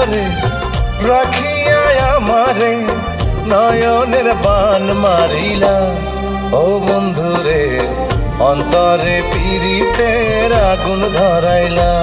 তরে রাখিয়া আমারে নয়নের বান মারিলা। ও বন্ধুরে অন্তরে পীড়িতের আগুন ধরাইলা।